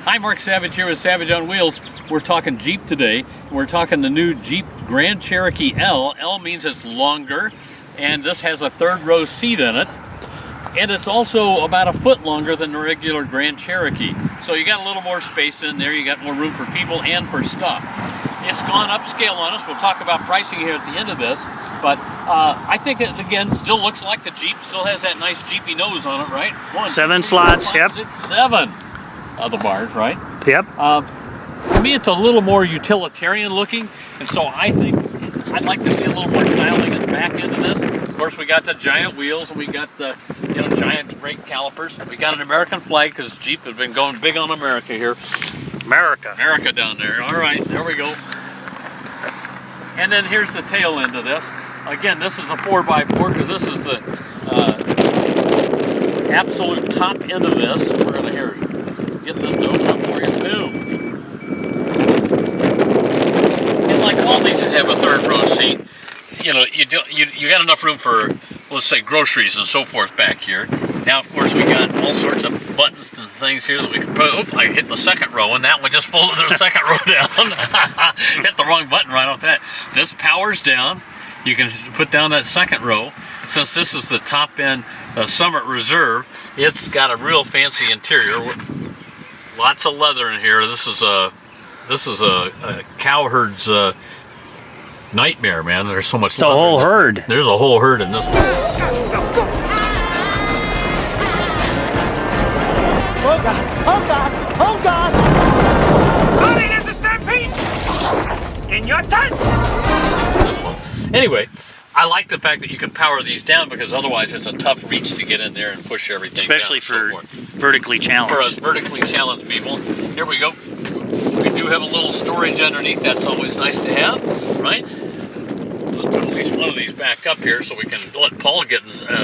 Hi, Mark Savage here with Savage on Wheels. We're talking Jeep today. We're talking the new Jeep Grand Cherokee L. L means it's longer, and this has a third row seat in it. And it's also about a foot longer than the regular Grand Cherokee. So you got a little more space in there. You got more room for people and for stuff. It's gone upscale on us. We'll talk about pricing here at the end of this. But I think it, again, still looks like the Jeep. Still has that nice Jeepy nose on it, right? 1, 7 slots, 5, yep. 6, 7 of the bars, right? Yep. For me, it's a little more utilitarian looking. And so I think I'd like to see a little more styling in the back end of this. Of course, we got the giant wheels and we got the giant brake calipers. We got an American flag because Jeep has been going big on America here. America down there. All right, there we go. And then here's the tail end of this. Again, this is a 4x4 because this is the absolute top end of this. We're going to get this to open up for you. Boom. And like all these that have a third row seat, you got enough room for, let's say, groceries and so forth back here. Now, of course, we got all sorts of buttons and things here that we can put. Oops, I hit the second row, and that one just folded the second row down. Hit the wrong button right off that. This powers down. You can put down that second row. Since this is the top end Summit Reserve, it's got a real fancy interior. Lots of leather in here. This is a cowherd's nightmare, man. There's so much. It's a whole herd. There's a whole herd in this one. Oh God! Oh God! Oh God! Buddy, there's a stampede! In your tent! This one. Anyway, I like the fact that you can power these down because otherwise it's a tough reach to get in there and push everything especially down. For vertically challenged. For vertically challenged people. Here we go. We do have a little storage underneath. That's always nice to have, right? Let's put at least one of these back up here so we can let Paul get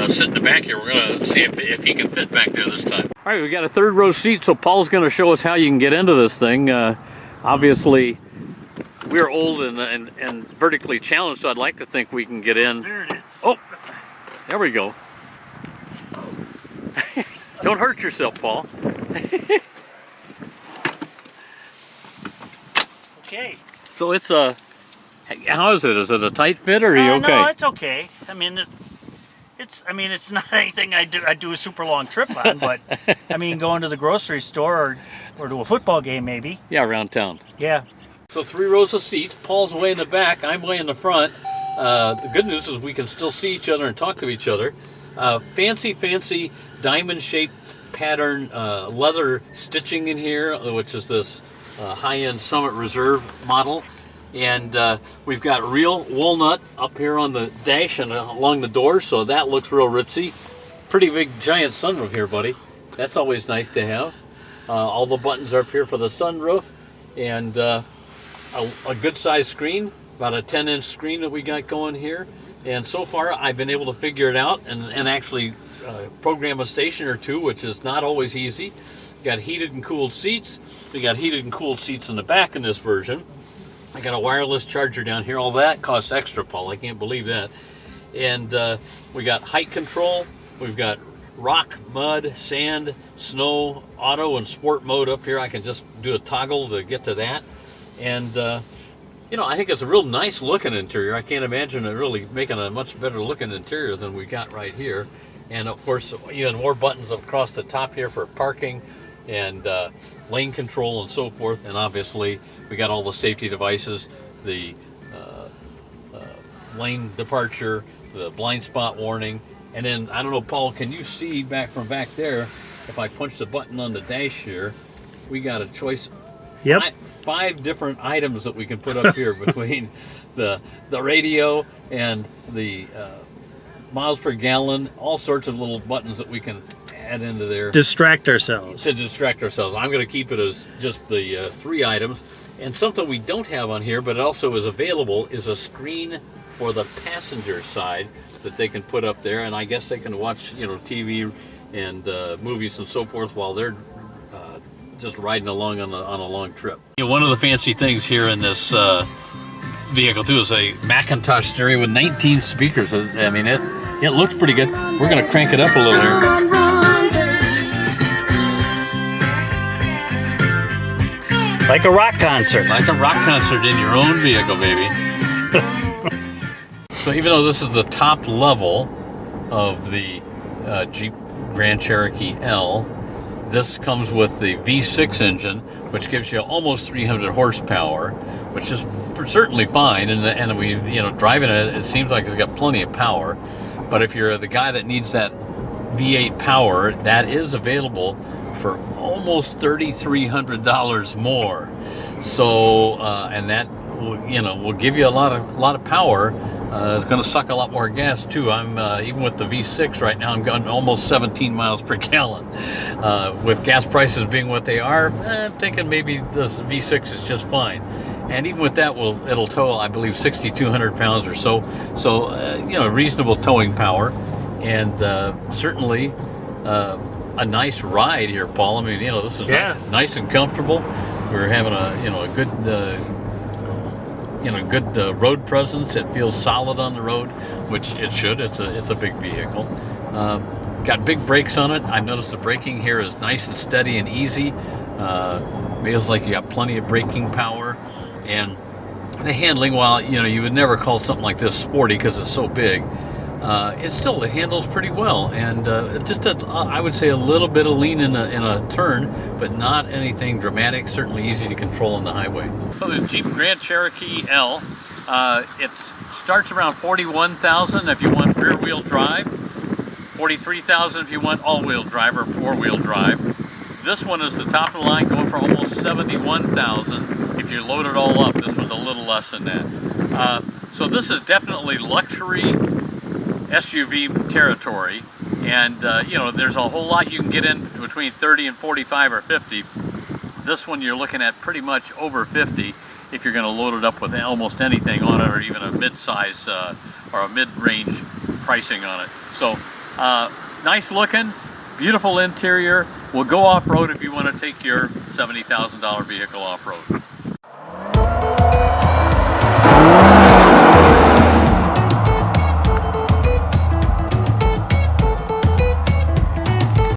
sit in the back here. We're going to see if he can fit back there this time. All right, we got a third row seat, so Paul's going to show us how you can get into this thing. Obviously, we're old and vertically challenged, so I'd like to think we can get in. There it is. Oh, there we go. Don't hurt yourself, Paul. Okay. So it's a, how is it? Is it a tight fit, or are you okay? No, it's okay. I mean, it's not anything I do a super long trip on, but I mean, going to the grocery store or to a football game maybe. Yeah, around town. Yeah. So 3 rows of seats. Paul's way in the back. I'm way in the front. The good news is we can still see each other and talk to each other. Fancy diamond-shaped pattern leather stitching in here, which is this high-end Summit Reserve model. And we've got real walnut up here on the dash and along the door, so that looks real ritzy. Pretty big giant sunroof here, buddy. That's always nice to have. All the buttons are up here for the sunroof, and a good sized screen, about a 10-inch screen that we got going here. And so far I've been able to figure it out and actually program a station or two, which is not always easy. Got heated and cooled seats. We got heated and cooled seats in the back in this version. I got a wireless charger down here. All that costs extra, Paul. I can't believe that. And we got height control. We've got rock, mud, sand, snow, auto, and sport mode up here. I can just do a toggle to get to that. And I think it's a real nice looking interior. I can't imagine it really making a much better looking interior than we got right here. And of course, even more buttons across the top here for parking and lane control and so forth. And obviously we got all the safety devices, the lane departure, the blind spot warning. And then, I don't know, Paul, can you see from back there, if I punch the button on the dash here, we got a choice. Yep. 5 different items that we can put up here between the radio and the miles per gallon, all sorts of little buttons that we can add into there. Distract ourselves. To distract ourselves. I'm going to keep it as just the 3 items. And something we don't have on here, but it also is available, is a screen for the passenger side that they can put up there. And I guess they can watch, TV and movies and so forth while they're just riding along on a long trip. One of the fancy things here in this vehicle too is a Macintosh stereo with 19 speakers. I mean, it looks pretty good. We're going to crank it up a little here. Like a rock concert. Like a rock concert in your own vehicle, baby. So even though this is the top level of the Jeep Grand Cherokee L, this comes with the V6 engine, which gives you almost 300 horsepower, which is certainly fine. And we, driving it, it seems like it's got plenty of power. But if you're the guy that needs that V8 power, that is available for almost $3,300 more. So, and that will give you a lot of power. It's going to suck a lot more gas too. I'm even with the V6 right now, I'm going almost 17 miles per gallon. With gas prices being what they are, I'm thinking maybe this V6 is just fine. And even with that, it'll tow, I believe, 6,200 pounds or so. So, reasonable towing power, and certainly a nice ride here, Paul. I mean, this is nice and comfortable. We're having a good road presence. It feels solid on the road, which it should. It's a big vehicle. Got big brakes on it. I've noticed the braking here is nice and steady and easy. Feels like you got plenty of braking power. And the handling, while you would never call something like this sporty because it's so big, it handles pretty well, and just I would say a little bit of lean in a turn, but not anything dramatic. Certainly easy to control on the highway. So the Jeep Grand Cherokee L, it starts around $41,000 if you want rear-wheel drive, $43,000 if you want all-wheel drive or four-wheel drive. This one is the top of the line, going for almost $71,000. If you load it all up, this one's a little less than that. So this is definitely luxury SUV territory, and there's a whole lot you can get in between 30 and 45 or 50. This one you're looking at pretty much over 50 if you're going to load it up with almost anything on it, or even a mid-size or a mid-range pricing on it. So nice looking, beautiful interior. Will go off-road if you want to take your $70,000 vehicle off-road.